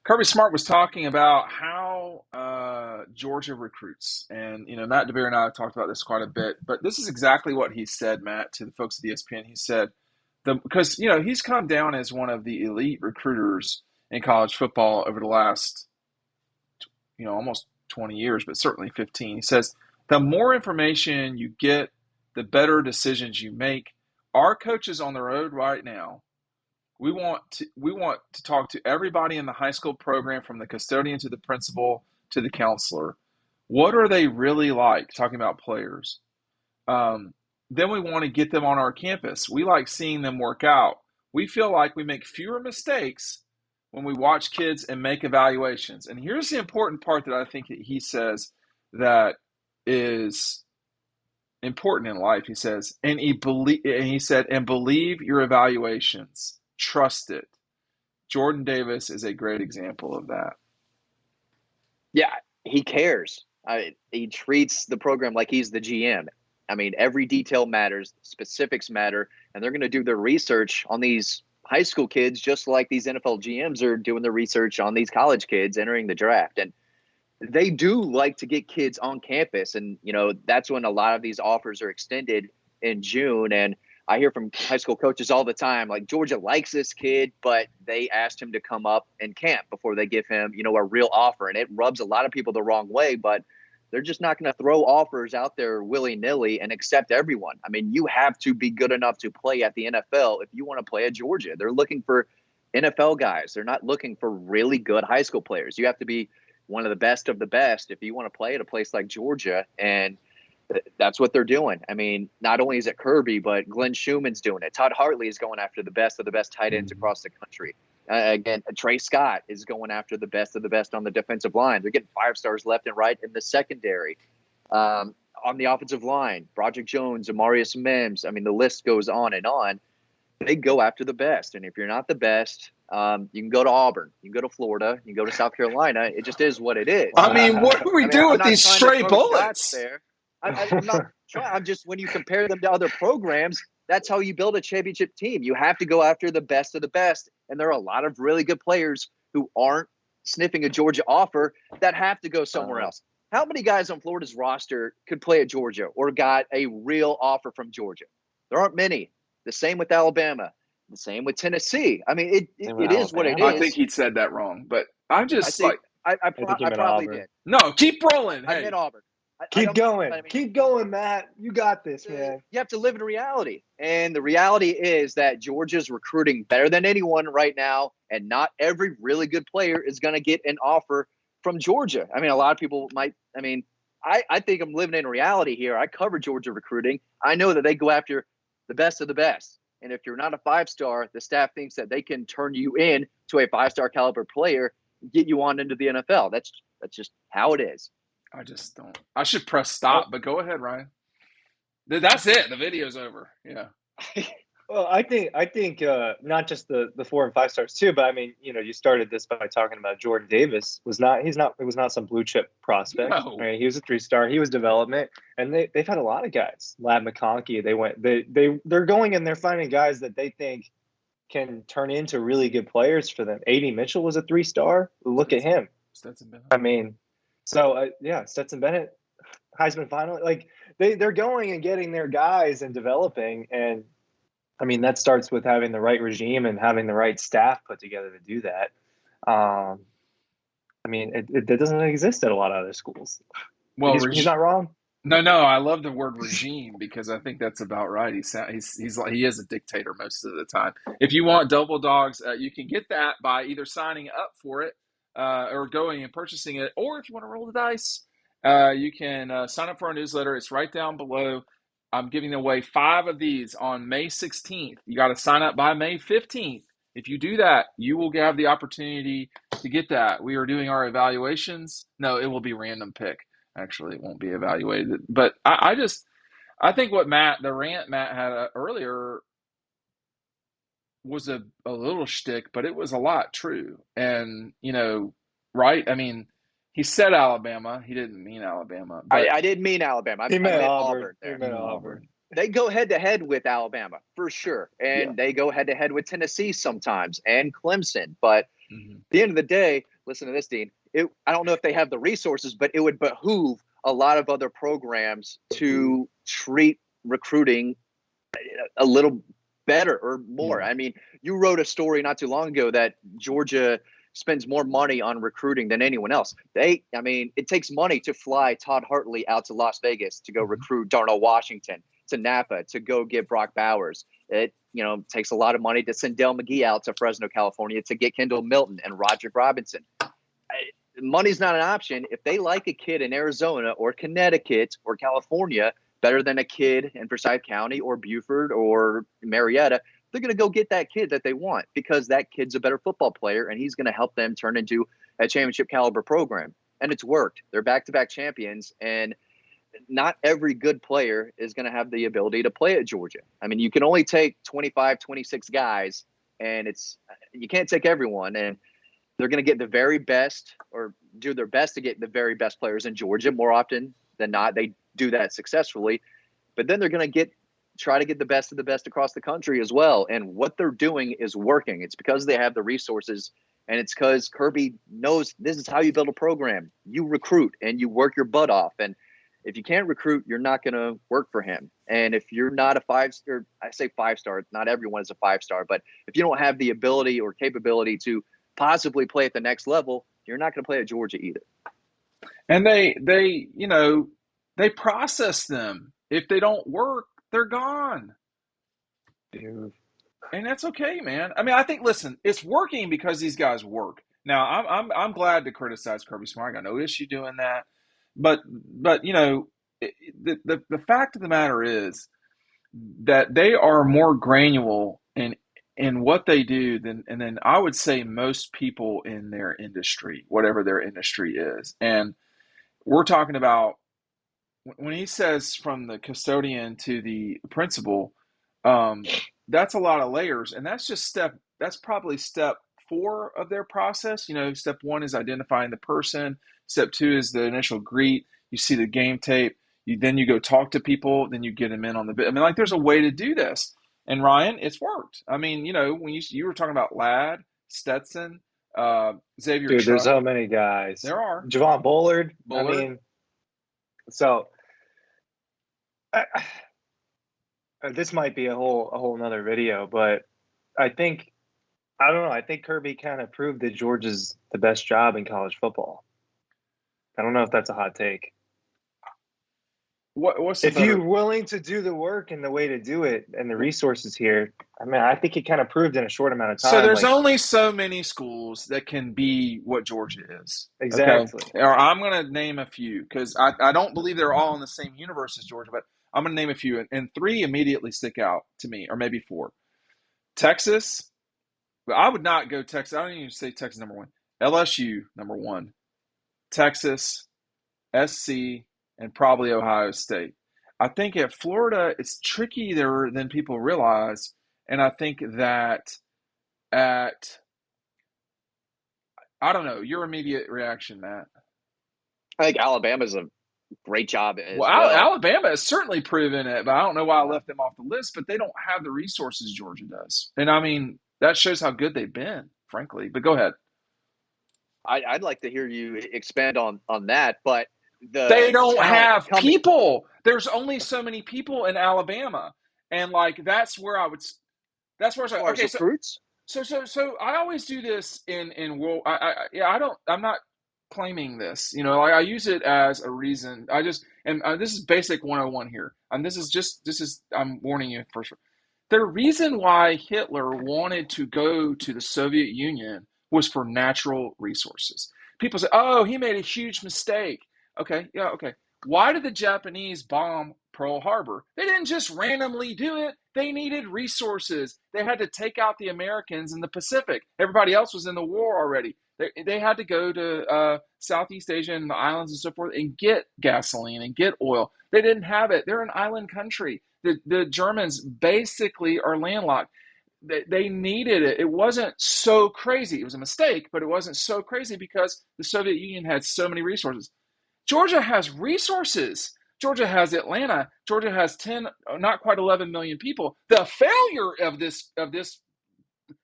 Kirby Smart was talking about how Georgia recruits, and Matt DeBeer and I have talked about this quite a bit. But this is exactly what he said, Matt, to the folks at ESPN. He said because he's come down as one of the elite recruiters in college football over the last almost 20 years, but certainly 15. He says the more information you get, the better decisions you make. Our coaches on the road right now, we want to talk to everybody in the high school program, from the custodian to the principal to the counselor. What are they really like? Talking about players. Then we want to get them on our campus. We like seeing them work out. We feel like we make fewer mistakes when we watch kids and make evaluations. And here's the important part that I think that he says that is important in life. He says, and he said, and believe your evaluations. Trust it. Jordan Davis is a great example of that. Yeah, he cares. He treats the program like he's the GM. I mean, every detail matters, specifics matter, and they're going to do their research on these high school kids just like these NFL GMs are doing the research on these college kids entering the draft. And they do like to get kids on campus. And, that's when a lot of these offers are extended in June. And I hear from high school coaches all the time, like, Georgia likes this kid, but they asked him to come up and camp before they give him, a real offer. And it rubs a lot of people the wrong way, but they're just not going to throw offers out there willy-nilly and accept everyone. I mean, you have to be good enough to play at the NFL if you want to play at Georgia. They're looking for NFL guys. They're not looking for really good high school players. You have to be one of the best if you want to play at a place like Georgia. And that's what they're doing. I mean, not only is it Kirby, but Glenn Schumann's doing it. Todd Hartley is going after the best of the best tight ends across the country. Again, Trey Scott is going after the best of the best on the defensive line. They're getting 5-stars left and right in the secondary. On the offensive line, Broderick Jones, Amarius Mims. I mean, the list goes on and on. They go after the best. And if you're not the best, you can go to Auburn. You can go to Florida. You can go to South Carolina. It just is what it is. I mean, what do we do with these stray bullets? There. I'm not trying. I'm just, when you compare them to other programs, that's how you build a championship team. You have to go after the best of the best. And there are a lot of really good players who aren't sniffing a Georgia offer that have to go somewhere else. How many guys on Florida's roster could play at Georgia or got a real offer from Georgia? There aren't many. The same with Alabama. The same with Tennessee. I mean, it is what it is. I think he said that wrong, but I'm just I probably did. No, keep rolling. I meant Auburn. Keep going. Keep going, Matt. You got this, man. You have to live in reality. And the reality is that Georgia's recruiting better than anyone right now, and not every really good player is going to get an offer from Georgia. I mean, a lot of people might – I think I'm living in reality here. I cover Georgia recruiting. I know that they go after the best of the best. And if you're not a 5-star, the staff thinks that they can turn you in to a 5-star caliber player and get you on into the NFL. That's just how it is. I just don't. I should press stop, but go ahead, Ryan. That's it. The video's over. Yeah. Well, I think not just the 4 and 5 stars too, but I mean, you started this by talking about Jordan Davis. It was not some blue chip prospect. No. Right? He was a 3-star. He was development, and they've had a lot of guys. Lab McConkey. They're going and they're finding guys that they think can turn into really good players for them. A.D. Mitchell was a 3-star. Look at him. Stetson Bennett. I mean. So, Stetson Bennett, Heisman final, like they're going and getting their guys and developing. And I mean, that starts with having the right regime and having the right staff put together to do that. I mean, it doesn't exist at a lot of other schools. Well, he's not wrong. No, I love the word regime because I think that's about right. He is a dictator most of the time. If you want double dogs, you can get that by either signing up for it, or going and purchasing it, or if you want to roll the dice, you can sign up for our newsletter. It's right down below. I'm giving away 5 of these on May 16th. You got to sign up by May 15th. If you do that, you will have the opportunity to get that. We are doing our evaluations. No, it will be random pick. Actually, it won't be evaluated. But I think what the rant Matt had earlier was a little shtick, but it was a lot true. And, right? I mean, he said Alabama. He didn't mean Alabama. I didn't mean Alabama. He meant Auburn. He meant Auburn. They go head-to-head with Alabama, for sure. And they go head-to-head with Tennessee sometimes and Clemson. But Mhm. At the end of the day, listen to this, Dean. I don't know if they have the resources, but it would behoove a lot of other programs to treat recruiting a little better or more. Yeah. I mean, you wrote a story not too long ago that Georgia spends more money on recruiting than anyone else. It takes money to fly Todd Hartley out to Las Vegas to go Mhm. recruit Darnell Washington, to Napa to go get Brock Bowers. It takes a lot of money to send Dale McGee out to Fresno, California to get Kendall Milton and Roger Robinson. Money's not an option. If they like a kid in Arizona or Connecticut or California better than a kid in Forsyth County or Beaufort or Marietta, they're going to go get that kid that they want because that kid's a better football player and he's going to help them turn into a championship caliber program. And it's worked. They're back-to-back champions, and not every good player is going to have the ability to play at Georgia. I mean, you can only take 25, 26 guys, and you can't take everyone. And they're going to get the very best or do their best to get the very best players in Georgia. More often than not, they do that successfully. But then they're going to try to get the best of the best across the country as well. And what they're doing is working. It's because they have the resources, and it's because Kirby knows this is how you build a program. You recruit and you work your butt off. And if you can't recruit, you're not going to work for him. And if you're not a 5-star, I say 5-star, not everyone is a 5-star, but if you don't have the ability or capability to possibly play at the next level, you're not going to play at Georgia either. And they process them. If they don't work, they're gone. Dude. And that's okay, man. I mean, I think, listen, it's working because these guys work. Now, I'm glad to criticize Kirby Smart. I got no issue doing that. But the fact of the matter is that they are more granular in what they do than I would say most people in their industry, whatever their industry is. And we're talking about when he says from the custodian to the principal, um, that's a lot of layers, and that's probably step four of their process. Step one is identifying the person. Step two is the initial greet. You see the game tape. Then you go talk to people. Then you get them in on the bit. I mean, like there's a way to do this. And Ryan, it's worked. I mean, when you were talking about Ladd, Stetson, Xavier Dude, there's Truck, so many guys. there are Javon Bullard. I Bullard. mean, so I, this might be a whole nother video, but I think I don't know. I think Kirby kind of proved that Georgia's the best job in college football. I don't know if that's a hot take. What's the If better? you're willing to do the work and the way to do it and the resources here, I mean, I think he kind of proved in a short amount of So time. there's Like, only so many schools that can be what Georgia is. Okay. exactly. Or I'm going to name a few because I don't believe they're all in the same universe as Georgia, but I'm going to name a few. And three immediately stick out to me, or maybe four. Texas. But I would not go Texas. I don't even say Texas number one. LSU number one. Texas, SC, and probably Ohio State. I think at Florida, it's trickier than people realize. And I think that at I don't know. Your immediate reaction, Matt? I think Alabama's a great job Well, as well. Alabama has certainly proven it, but I don't know why I left them off the list. But they don't have the resources Georgia does, and I mean that shows how good they've been, frankly. But go ahead. I'd like to hear you expand on that, but They the don't talent have coming. people. There's only so many people in Alabama, and like that's where I would. That's where I As say, far as okay, recruits, so I always do this in world. Yeah, I don't. I'm not claiming this. Like I use it as a reason. I just and this is basic 101 here. And this is I'm warning you first. The reason why Hitler wanted to go to the Soviet Union was for natural resources. People say, "Oh, he made a huge mistake." Okay, yeah, okay. Why did the Japanese bomb Pearl Harbor? They didn't just randomly do it. They needed resources. They had to take out the Americans in the Pacific. Everybody else was in the war already. They had to go to Southeast Asia and the islands and so forth and get gasoline and get oil. They didn't have it. They're an island country. The Germans basically are landlocked. They needed it. It wasn't so crazy. It was a mistake, but it wasn't so crazy because the Soviet Union had so many resources. Georgia has resources. Georgia has Atlanta. Georgia has 10, not quite 11 million people. The failure of this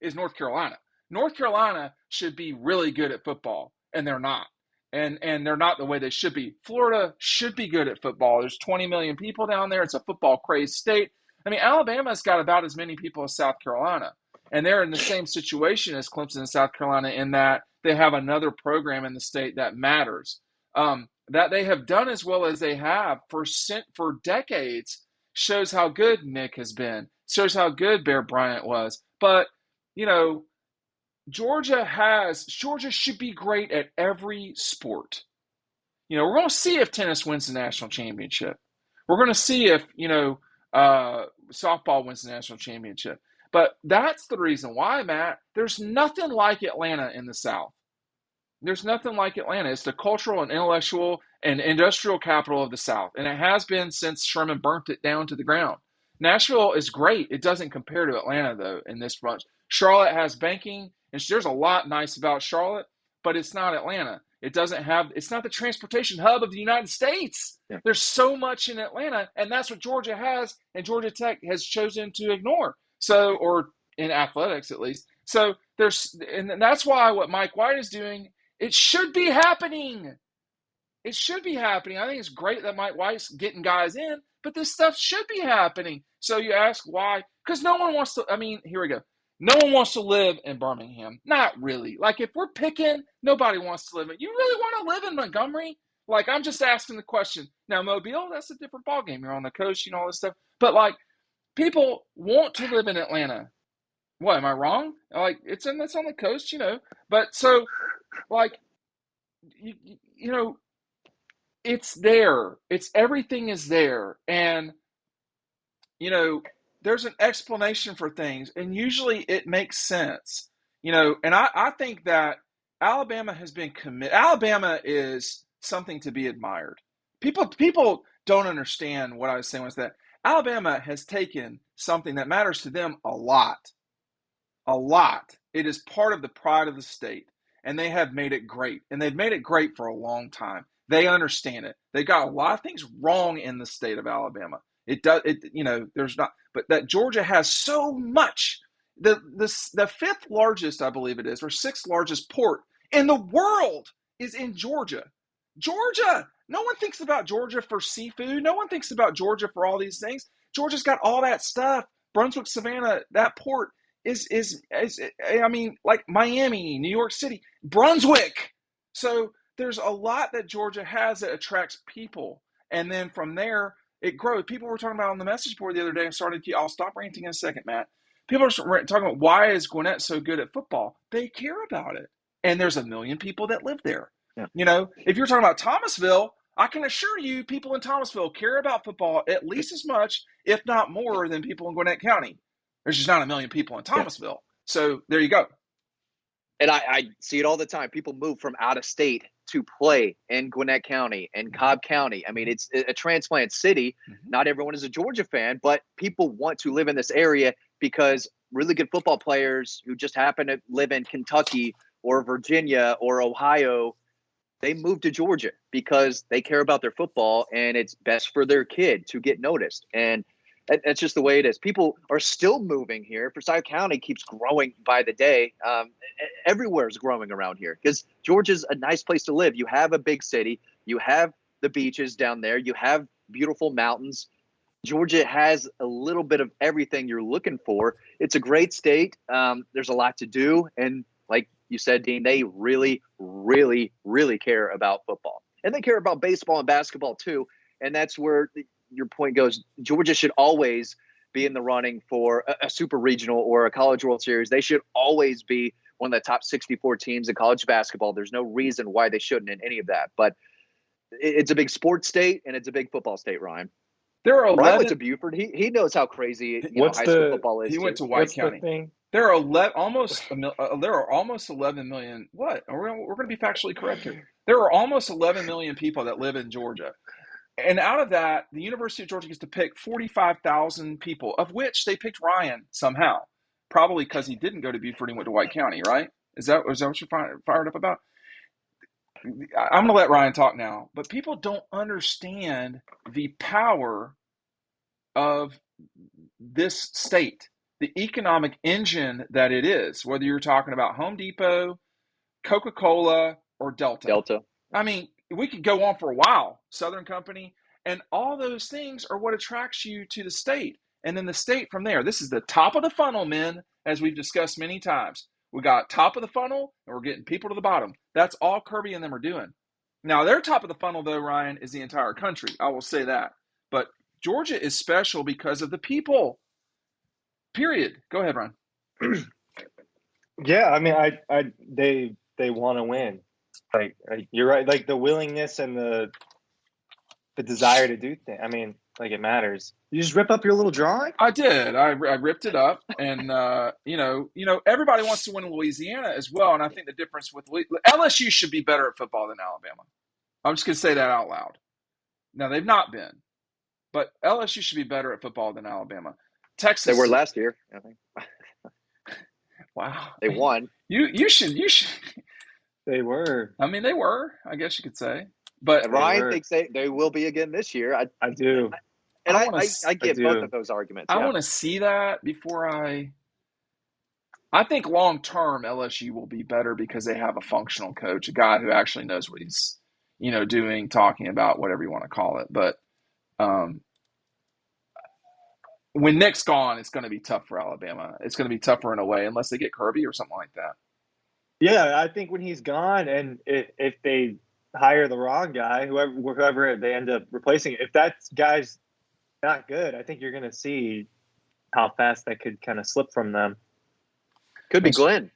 is North Carolina. North Carolina should be really good at football, and they're not. And they're not the way they should be. Florida should be good at football. There's 20 million people down there. It's a football crazed state. I mean, Alabama's got about as many people as South Carolina. And they're in the same situation as Clemson and South Carolina in that they have another program in the state that matters. That they have done as well as they have for decades shows how good Nick has been, shows how good Bear Bryant was. But, you know, Georgia should be great at every sport. You know, we're going to see if tennis wins the national championship. We're going to see if, softball wins the national championship. But that's the reason why, Matt, there's nothing like Atlanta in the South. There's nothing like Atlanta. It's the cultural and intellectual and industrial capital of the South. And it has been since Sherman burnt it down to the ground. Nashville is great. It doesn't compare to Atlanta, though, in this bunch. Charlotte has banking, and there's a lot nice about Charlotte, but it's not Atlanta. It's not the transportation hub of the United States. Yeah. There's so much in Atlanta, and that's what Georgia has, and Georgia Tech has chosen to ignore. So, or in athletics at least. So and that's why what Mike White is doing, it should be happening. It should be happening. I think it's great that Mike White's getting guys in, but this stuff should be happening. So you ask why? Because no one wants to. I mean, here we go. No one wants to live in Birmingham. Not really. Like, if we're picking, nobody wants to live in. You really want to live in Montgomery? Like, I'm just asking the question. Now, Mobile, that's a different ballgame. You're on the coast, all this stuff. But, like, people want to live in Atlanta. What, am I wrong? Like, that's on the coast, But so, like, it's there. Everything is there. And, there's an explanation for things, and usually it makes sense, and I think that Alabama has been committed. Alabama is something to be admired. People don't understand what I was saying was that Alabama has taken something that matters to them a lot. It is part of the pride of the state, and they have made it great, and they've made it great for a long time. They understand it. They got a lot of things wrong in the state of Alabama. There's not, but that Georgia has so much. The fifth largest, I believe it is, or sixth largest port in the world is in Georgia. Georgia. No one thinks about Georgia for seafood. No one thinks about Georgia for all these things. Georgia's got all that stuff. Brunswick, Savannah, that port is like Miami, New York City, Brunswick. So there's a lot that Georgia has that attracts people, and then from there it grows. People were talking about on the message board the other day. I'll stop ranting in a second, Matt. People are talking about, why is Gwinnett so good at football? They care about it. And there's 1 million people that live there. Yeah. If you're talking about Thomasville, I can assure you people in Thomasville care about football at least as much, if not more, than people in Gwinnett County. There's just not 1 million people in Thomasville. Yeah. So there you go. And I see it all the time. People move from out of state to play in Gwinnett County and Cobb County. I mean, it's a transplant city. Mm-hmm. Not everyone is a Georgia fan, but people want to live in this area because really good football players who just happen to live in Kentucky or Virginia or Ohio, they move to Georgia because they care about their football and it's best for their kid to get noticed. And that's just the way it is. People are still moving here. Forsyth County keeps growing by the day. Everywhere is growing around here because Georgia's a nice place to live. You have a big city. You have the beaches down there. You have beautiful mountains. Georgia has a little bit of everything you're looking for. It's a great state. There's a lot to do. And like you said, Dean, they really, really, really care about football. And they care about baseball and basketball too. And that's where your point goes. Georgia should always be in the running for a super regional or a college World Series. They should always be one of the top 64 teams in college basketball. There's no reason why they shouldn't in any of that. But it's a big sports state and it's a big football state, Ryan. There are 11. Ryan went to Buford. He knows how crazy high school football is. He went to White County. There are almost 11 million. What? We're going to be factually correct here. There are almost 11 million people that live in Georgia. And out of that, the University of Georgia gets to pick 45,000 people, of which they picked Ryan somehow. Probably because he didn't go to Buford and went to White County, right? Is that what you're fired up about? I'm going to let Ryan talk now. But people don't understand the power of this state. the economic engine that it is, whether you're talking about Home Depot, Coca-Cola, or Delta. Delta. I mean, we could go on for a while, Southern Company, and all those things are what attracts you to the state. And then the state from there. This is the top of the funnel, men, as we've discussed many times. We got top of the funnel, and we're getting people to the bottom. That's all Kirby and them are doing. Now, their top of the funnel, though, Ryan, is the entire country. I will say that. But Georgia is special because of the people. Period. Go ahead, Ryan. Yeah, I mean, they want to win. Like you're right. Like the willingness and the desire to do things. I mean, like it matters. You just rip up your little drawing. I did. I ripped it up, and everybody wants to win in Louisiana as well. And I think the difference with LSU should be better at football than Alabama. I'm just going to say that out loud. Now they've not been, but LSU should be better at football than Alabama. Texas. They were last year, I think. Wow. They won. You should. They were. I mean, they were. I guess you could say. But And Ryan thinks they will be again this year. I do. And I get both of those arguments. I want to see that before I think long term LSU will be better because they have a functional coach, a guy who actually knows what he's, doing, talking about, whatever you want to call it. But when Nick's gone, it's going to be tough for Alabama. It's going to be tougher in a way unless they get Kirby or something like that. Yeah, I think when he's gone, and if they hire the wrong guy, whoever they end up replacing, if that guy's not good, I think you're going to see how fast that could kind of slip from them. Could be Glenn.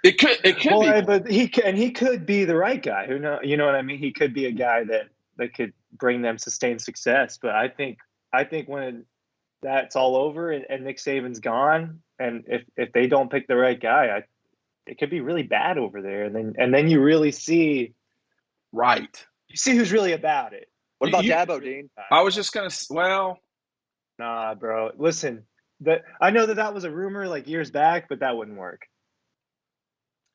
It could be. But he could be the right guy. Who knows? You know what I mean? He could be a guy that could bring them sustained success. But I think when that's all over and Nick Saban's gone, and if they don't pick the right guy, it could be really bad over there. And then you really see. Right. You see who's really about it. What about Dabo, Dean? I was just going to, Nah, bro. Listen, I know that was a rumor like years back, but that wouldn't work.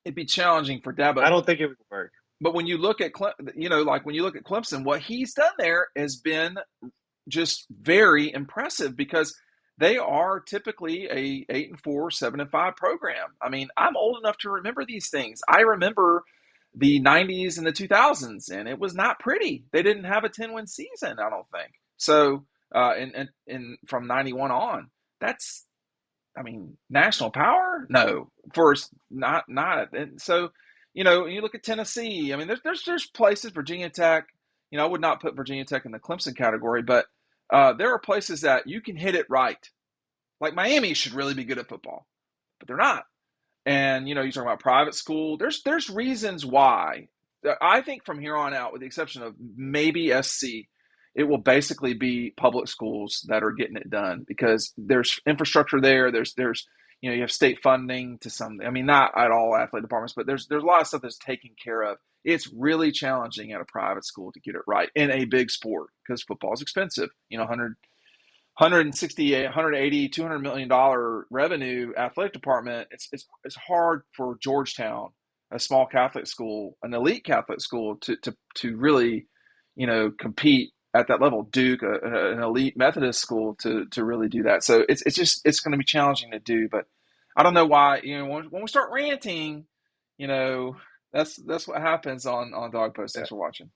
It'd be challenging for Dabo. I don't think it would work. But when you look at, when you look at Clemson, what he's done there has been just very impressive because they are typically a 8-4, 7-5 program. I mean, I'm old enough to remember these things. I remember the 90s and the 2000s, and it was not pretty. They didn't have a 10-win season, I don't think. So, and from 91 on, that's, national power? No, first, not. And so, you look at Tennessee. I mean, there's places, Virginia Tech. I would not put Virginia Tech in the Clemson category, but there are places that you can hit it right. Like Miami should really be good at football, but they're not. And, you're talking about private school. There's reasons why. I think from here on out, with the exception of maybe SC, it will basically be public schools that are getting it done because there's infrastructure there. There's you have state funding to some. Not at all athletic departments, but there's a lot of stuff that's taken care of. It's really challenging at a private school to get it right in a big sport because football is expensive. 160, 180, $200 million revenue athletic department. It's hard for Georgetown, a small Catholic school, an elite Catholic school, to really, compete at that level. Duke, an elite Methodist school, to really do that. So it's going to be challenging to do. But I don't know why. When we start ranting, that's what happens on Dog Post. Thanks for watching.